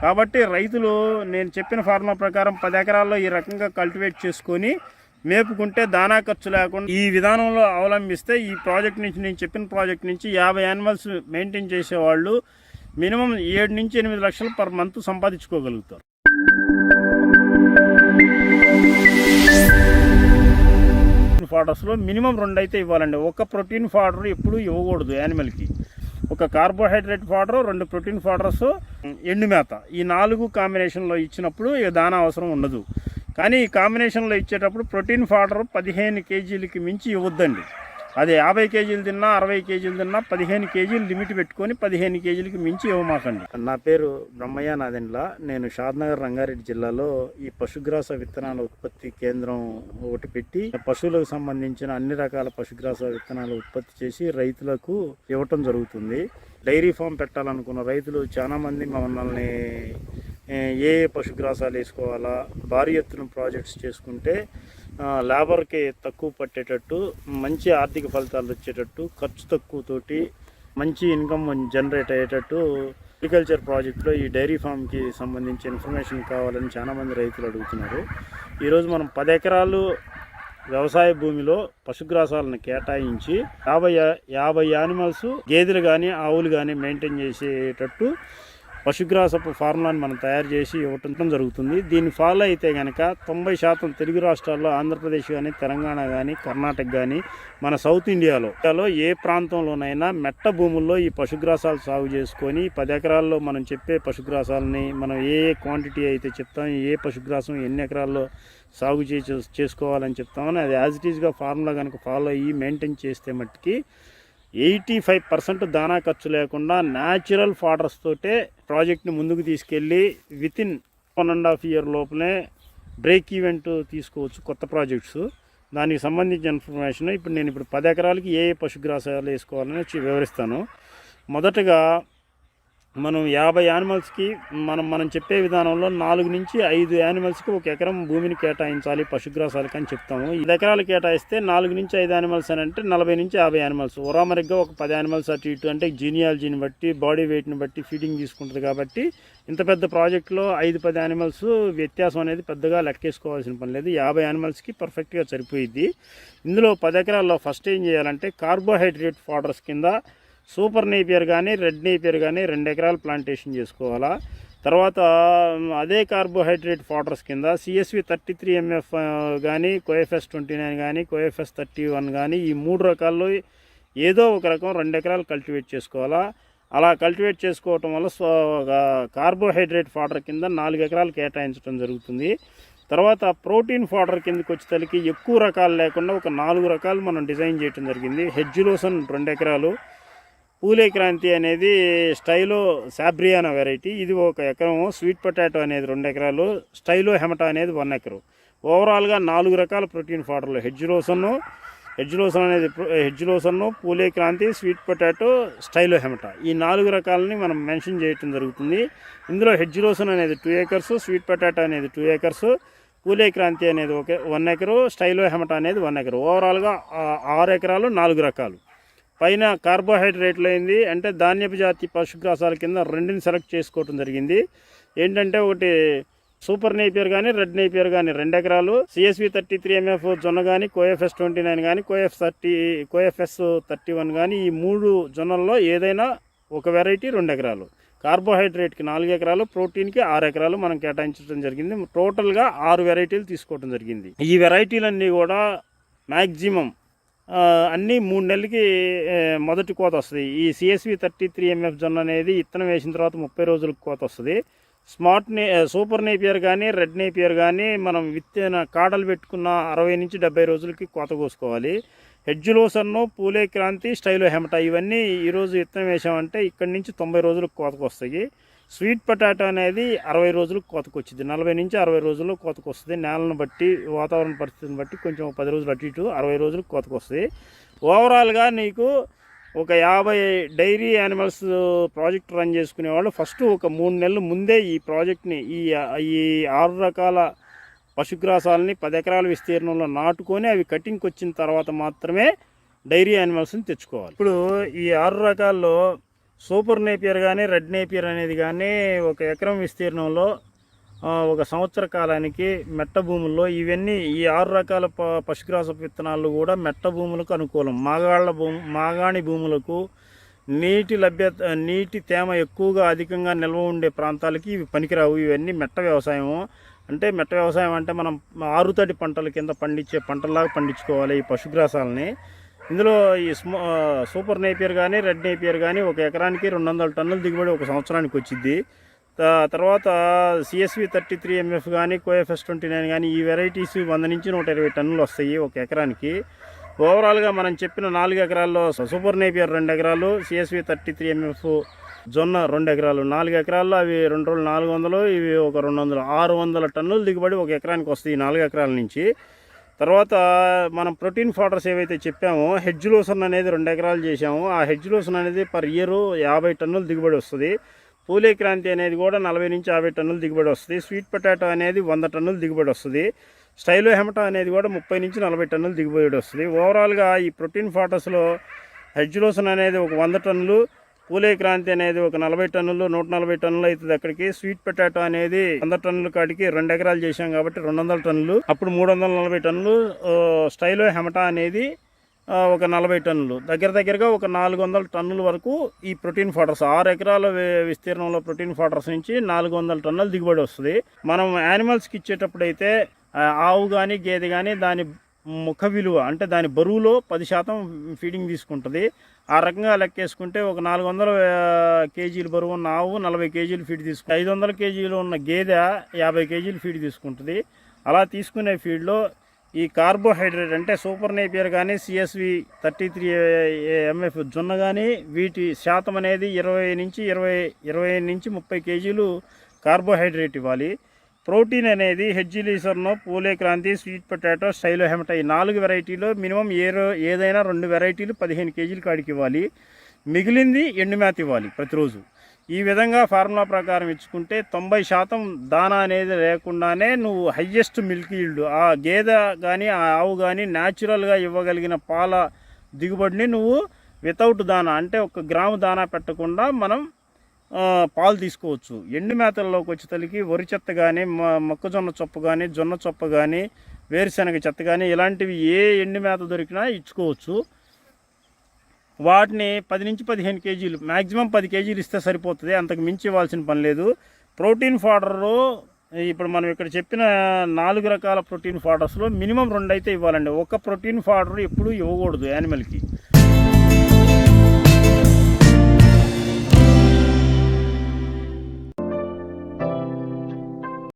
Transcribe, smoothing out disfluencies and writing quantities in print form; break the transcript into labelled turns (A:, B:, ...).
A: కాబట్టి రైతులు నేను చెప్పిన ఫార్ములా ప్రకారం 10 ఎకరాల్లో ఈ రకంగా కల్టివేట్ చేసుకొని మేపుకుంటే దానా ఖర్చు లేకుండా ఈ విధానంలో అవలంబిస్తే ఈ ప్రాజెక్ట్ నుంచి, నేను చెప్పిన ప్రాజెక్ట్ నుంచి 50 యానిమల్స్ మెయింటైన్ చేసేవాళ్ళు మినిమం 7 నుంచి 8 లక్షలు పర్ మంత్ సంపాదించుకోగలుగుతారు. ఫాడర్స్లో మినిమం 2 అయితే ఇవ్వాలండి. ఒక ప్రోటీన్ ఫాడర్ ఎప్పుడు ఇవ్వకూడదు యానిమల్కి. ఒక కార్బోహైడ్రేట్ ఫాడరు, 2 ప్రోటీన్ ఫాడర్స్, ఎండుమేత, ఈ 4 కాంబినేషన్లో ఇచ్చినప్పుడు ఇక దానా అవసరం ఉండదు. కానీ ఈ కాంబినేషన్లో ఇచ్చేటప్పుడు ప్రోటీన్ ఫాడరు 15 కేజీలకి మించి ఇవ్వద్దండి. అది 50 కేజీలు తిన్నా, 60 కేజీలు తిన్నా 15 కేజీలు లిమిట్ పెట్టుకొని 15 కేజీలకి మించి ఇవ్వమాకండి. నా పేరు బ్రహ్మయ్య నాదెండ్ల. నేను షాద్నగర్ రంగారెడ్డి జిల్లాలో ఈ పశుగ్రాస విత్తనాల ఉత్పత్తి కేంద్రం ఒకటి పెట్టి పశువులకు సంబంధించిన అన్ని రకాల పశుగ్రాస విత్తనాలు ఉత్పత్తి చేసి రైతులకు ఇవ్వటం జరుగుతుంది. డైరీ ఫామ్ పెట్టాలనుకున్న రైతులు చాలామంది మమ్మల్ని ఏ పశుగ్రాసాలు వేసుకోవాలా, భారీ ఎత్తున ప్రాజెక్ట్స్ చేసుకుంటే లేబర్కి తక్కువ పట్టేటట్టు, మంచి ఆర్థిక ఫలితాలు వచ్చేటట్టు, ఖర్చు తక్కువతోటి మంచి ఇన్కమ్ జనరేట్ అయ్యేటట్టు అగ్రికల్చర్ ప్రాజెక్ట్లో ఈ డైరీ ఫామ్కి సంబంధించి ఇన్ఫర్మేషన్ కావాలని చాలామంది రైతులు అడుగుతున్నారు. ఈరోజు మనం 10 ఎకరాలు వ్యవసాయ భూమిలో పశుగ్రాసాలను కేటాయించి 50 యానిమల్స్, గేదెలు కానీ ఆవులు కానీ మెయింటైన్ చేసేటట్టు పశుగ్రాసపు ఫార్ములాని మనం తయారు చేసి ఇవ్వటం జరుగుతుంది. దీన్ని ఫాలో అయితే కనుక 90% తెలుగు రాష్ట్రాల్లో, ఆంధ్రప్రదేశ్ కానీ, తెలంగాణ కానీ, కర్ణాటక కానీ, మన సౌత్ ఇండియాలో ఏ ప్రాంతంలోనైనా మెట్ట భూముల్లో ఈ పశుగ్రాసాలు సాగు చేసుకొని 10 ఎకరాల్లో మనం చెప్పే పశుగ్రాసాలని మనం ఏ క్వాంటిటీ అయితే చెప్తాం, ఏ పశుగ్రాసం ఎన్ని ఎకరాల్లో సాగు చేసుకోవాలని చెప్తామని అది యాజ్ ఇట్ ఈస్గా ఫార్ములా కనుక ఫాలో అయ్యి మెయింటైన్ చేస్తే మట్టుకి 85% దానా ఖర్చు లేకుండా న్యాచురల్ ఫాడర్స్ తోటే ప్రాజెక్ట్ని ముందుకు తీసుకెళ్ళి వితిన్ 1.5 ఇయర్ లోపలే బ్రేక్ ఈవెంట్ తీసుకోవచ్చు కొత్త ప్రాజెక్ట్స్. దానికి సంబంధించిన ఇన్ఫర్మేషన్ ఇప్పుడు 10 ఎకరాలకి ఏ పశుగ్రాసాలు వేసుకోవాలని వివరిస్తాను. మొదటగా మనం 50 యానిమల్స్కి మనం చెప్పే విధానంలో 4 నుంచి 5 యానిమల్స్కి 1 ఎకరం భూమిని కేటాయించాలి పశుగ్రాసాలకి అని చెప్తాము. 5 ఎకరాలు కేటాయిస్తే 4 నుంచి 5 యానిమల్స్ అని అంటే 40 నుంచి 50 యానిమల్స్. ఒరామరిగ్గా ఒక 10 యానిమల్స్ అటు ఇటు అంటే జీనియాలజీని బట్టి, బాడీ వెయిట్ని బట్టి ఫీడింగ్ తీసుకుంటుంది. కాబట్టి ఇంత పెద్ద ప్రాజెక్ట్లో 5-10 యానిమల్స్ వ్యత్యాసం అనేది పెద్దగా లెక్కేసుకోవాల్సిన పని లేదు. 50 యానిమల్స్కి పర్ఫెక్ట్గా సరిపోయిద్ది. ఇందులో 10 ఎకరాల్లో ఫస్ట్ ఏం చేయాలంటే కార్బోహైడ్రేట్ ఫాడర్స్ కింద సూపర్ నేపియర్ కానీ, రెడ్ నేపియర్ కానీ 2 ఎకరాలు ప్లాంటేషన్ చేసుకోవాలా. తర్వాత అదే కార్బోహైడ్రేట్ ఫాడర్స్ కింద CSV 33MF కానీ, కోఎఫ్ఎస్ 29 కానీ, కోఎఫ్ఎస్ 31 కానీ, ఈ 3 రకాల్లో ఏదో ఒక రకం 2 ఎకరాలు కల్టివేట్ చేసుకోవాలా. అలా కల్టివేట్ చేసుకోవటం వల్ల కార్బోహైడ్రేట్ ఫాడర్ కింద 4 ఎకరాలు కేటాయించడం జరుగుతుంది. తర్వాత ప్రోటీన్ ఫాడర్ కిందకి వచ్చేసరికి ఎక్కువ రకాలు లేకుండా ఒక 4 రకాలు మనం డిజైన్ చేయడం జరిగింది. హెడ్జులోసన్ 2 ఎకరాలు, పూలే క్రాంతి అనేది స్టైలో సాబ్రియానా వెరైటీ, ఇది 1 ఎకరం, స్వీట్ పొటాటో అనేది 2 ఎకరాలు, స్టైలో హెమటా అనేది 1 ఎకరం. ఓవరాల్గా 4 రకాల ప్రోటీన్ ఫాడర్లు హెడ్జులోసన్, పూలే క్రాంతి, స్వీట్ పొటాటో, స్టైలో హెమటా, ఈ 4 రకాలని మనం మెన్షన్ చేయటం జరుగుతుంది. ఇందులో హెడ్జులోసన్ అనేది 2 ఏకర్స్, స్వీట్ పొటాటో అనేది 2 ఏకర్స్, పూలే క్రాంతి అనేది 1 ఎకరు, స్టైలో హెమటా అనేది 1 ఎకరు. ఓవరాల్గా 6 ఎకరాలు 4 రకాలు. పైన కార్బోహైడ్రేట్లు అయింది అంటే ధాన్యపు జాతి పశుగ్రాసాల కింద 2ని సెలెక్ట్ చేసుకోవటం జరిగింది. ఏంటంటే ఒకటి సూపర్ నేపియర్ కానీ, రెడ్ నేపియర్ కానీ 2 ఎకరాలు, CSV 33MF జొన్న కానీ, కోఎఫ్ఎస్ 29 కానీ, కోఎఫ్ఎస్ 31 కానీ, ఈ 3 జొన్నల్లో ఏదైనా ఒక వెరైటీ 2 ఎకరాలు. కార్బోహైడ్రేట్కి 4 ఎకరాలు, ప్రోటీన్కి 6 ఎకరాలు మనం కేటాయించడం జరిగింది. టోటల్గా 6 వెరైటీలు తీసుకోవడం జరిగింది. ఈ వెరైటీలన్నీ కూడా మ్యాక్సిమం అన్నీ 3 నెలలకి మొదటి కోత వస్తుంది. ఈ CSV 33MF జొన్న అనేది ఇత్తనం వేసిన తర్వాత 30 రోజులకు కోత వస్తుంది. సూపర్ నేపియర్ కానీ, రెడ్ నేపియర్ కానీ మనం విత్తన కాడలు పెట్టుకున్న 60 నుంచి 70 రోజులకి కోత కోసుకోవాలి. హెడ్జులోసన్ను, పూలే క్రాంతి, స్టైలో హెమటా ఇవన్నీ ఈరోజు విత్తనం వేసామంటే ఇక్కడి నుంచి 90 రోజులకు కోతకు వస్తాయి. స్వీట్ పొటాటో అనేది 60 రోజులకు కోతకు వచ్చింది. 40 నుంచి 60 రోజుల్లో కోతకు వస్తుంది. నేలను బట్టి, వాతావరణ పరిస్థితిని బట్టి కొంచెం 10 రోజులు అటు ఇటు 60 రోజులకు కోతకు వస్తుంది. ఓవరాల్గా నీకు ఒక 50 డైరీ యానిమల్స్ ప్రాజెక్ట్ రన్ చేసుకునే వాళ్ళు ఫస్ట్ ఒక 3 నెలల ముందే ఈ ప్రాజెక్ట్ని ఈ 6 రకాల పశుగ్రాసాలని 10 ఎకరాల విస్తీర్ణంలో నాటుకొని అవి కటింగ్కి వచ్చిన తర్వాత మాత్రమే డైరీ యానిమల్స్ని తెచ్చుకోవాలి. ఇప్పుడు ఈ 6 రకాల్లో సూపర్ నేపియర్ కానీ రెడ్ నేపియర్ అనేది కానీ ఒక ఎకరం విస్తీర్ణంలో ఒక సంవత్సర కాలానికి మెట్ట భూముల్లో ఇవన్నీ ఈ 6 రకాల పశుగ్రాస విత్తనాలు కూడా మెట్ట భూములకు అనుకూలం. మాగాణి భూములకు నీటి తేమ ఎక్కువగా అధికంగా నిల్వ ఉండే ప్రాంతాలకి ఇవి పనికిరావు. ఇవన్నీ మెట్ట వ్యవసాయం. మెట్ట వ్యవసాయం అంటే మనం ఆరుతడి పంటల కింద పండించే పంటలాగా పండించుకోవాలి ఈ పశుగ్రాసాలని. ఇందులో ఈ సూపర్ నేపియర్ కానీ రెడ్ నేపియర్ కానీ ఒక ఎకరానికి 200 టన్నుల దిగుబడి ఒక సంవత్సరానికి వచ్చింది. తర్వాత CSV 33 MF కానీ కోఎఫ్ఎస్ 29 కానీ ఈ వెరైటీస్ 100 నుంచి 120 టన్నులు వస్తాయి ఒక ఎకరానికి. ఓవరాల్గా మనం చెప్పిన 4 ఎకరాల్లో సూపర్ నేపియర్ 2 ఎకరాలు, CSV 33 MF జొన్న 2 ఎకరాలు, 4 ఎకరాల్లో అవి 2 రోజులు 400, ఇవి ఒక 200, 600 టన్నుల దిగుబడి ఒక ఎకరానికి వస్తాయి 4 ఎకరాల నుంచి. తర్వాత మనం ప్రోటీన్ ఫాడర్స్ ఏవైతే చెప్పామో హెడ్జ్ లోసన్ అనేది 2 ఎకరాలు చేసాము. ఆ హెడ్జ్ లోసన్ అనేది పర్ ఇయర్ 50 టన్నుల దిగుబడి వస్తుంది. పూలే క్రాంతి అనేది కూడా 40 నుంచి 50 టన్నుల దిగుబడి వస్తుంది. స్వీట్ పొటాటో అనేది 100 టన్నుల దిగుబడి వస్తుంది. స్టైలో హెమటా అనేది కూడా 30 నుంచి 40 టన్నుల దిగుబడి వస్తుంది. ఓవరాల్గా ఈ ప్రోటీన్ ఫాడర్స్లో హెడ్జ్ లోసన్ అనేది ఒక 100 టన్నులు, పూలే క్రాంతి అనేది ఒక 40 టన్నులు, 140 టన్నులు అవుతుంది అక్కడికి. స్వీట్ పొటాటో అనేది 100 టన్నుల కాడికి 2 ఎకరాలు చేసాం కాబట్టి 200 టన్నులు, అప్పుడు 340 టన్నులు. స్టైలో హెమటా అనేది ఒక 40 టన్నులు, దగ్గరగా ఒక 400 టన్నుల వరకు ఈ ప్రోటీన్ ఫాడర్స్ 6 ఎకరాల విస్తీర్ణంలో ప్రోటీన్ ఫాడర్స్ నుంచి 400 టన్నుల దిగుబడి వస్తుంది. మనం యానిమల్స్కి ఇచ్చేటప్పుడు అయితే ఆవు కానీ గేదె కానీ దాని ముఖ విలువ అంటే దాని బరువులో 10% ఫీడింగ్ తీసుకుంటుంది. ఆ రకంగా లెక్కేసుకుంటే ఒక 400 కేజీల బరువు ఉన్న ఆవు 40 కేజీలు ఫీడ్ తీసుకుంటుంది. 500 కేజీలు ఉన్న గేదె 50 కేజీలు ఫీడ్ తీసుకుంటుంది. అలా తీసుకునే ఫీడ్లో ఈ కార్బోహైడ్రేట్ అంటే సూపర్ నేపియర్ కానీ CSV 33 MF జొన్న కానీ వీటి శాతం అనేది 20 నుంచి 30 కేజీలు కార్బోహైడ్రేట్ ఇవ్వాలి. ప్రోటీన్ అనేది హెడ్జ్ లీసర్నో, పూలే క్రాంతి, స్వీట్ పొటాటో, స్టైలో హెమటా ఈ 4 వెరైటీలో మినిమం ఏదైనా 2 వెరైటీలు 15 కేజీలు కాడికి ఇవ్వాలి. మిగిలింది ఎండుమేత ఇవ్వాలి ప్రతిరోజు. ఈ విధంగా ఫార్ములా ప్రకారం ఇచ్చుకుంటే 90% దానా అనేది లేకుండానే నువ్వు హయ్యెస్ట్ మిల్క్ ఈల్డ్ ఆ గేదె కానీ ఆ ఆవు కానీ న్యాచురల్గా ఇవ్వగలిగిన పాల దిగుబడిని నువ్వు వితౌట్ దానా అంటే 1 గ్రాము దానా పెట్టకుండా మనం పాలు తీసుకోవచ్చు. ఎండు మేతల్లోకి వచ్చేసరికి వరి చెత్త కానీ, మొక్కజొన్న చొప్ప కానీ, జొన్న చొప్ప కానీ, వేరుశనగ చెత్త కానీ ఇలాంటివి ఏ ఎండు మేత దొరికినా ఇచ్చుకోవచ్చు. వాటిని 10 నుంచి 15 కేజీలు మ్యాక్సిమం 10 కేజీలు ఇస్తే సరిపోతుంది. అంతకు మించి ఇవ్వాల్సిన పని లేదు. ప్రోటీన్ ఫాడర్లో ఇప్పుడు మనం ఇక్కడ చెప్పిన 4 రకాల ప్రోటీన్ ఫాడర్స్లో మినిమం 2 అయితే ఇవ్వాలండి. ఒక ప్రోటీన్ ఫాడర్ ఎప్పుడు ఇవ్వకూడదు యానిమల్కి.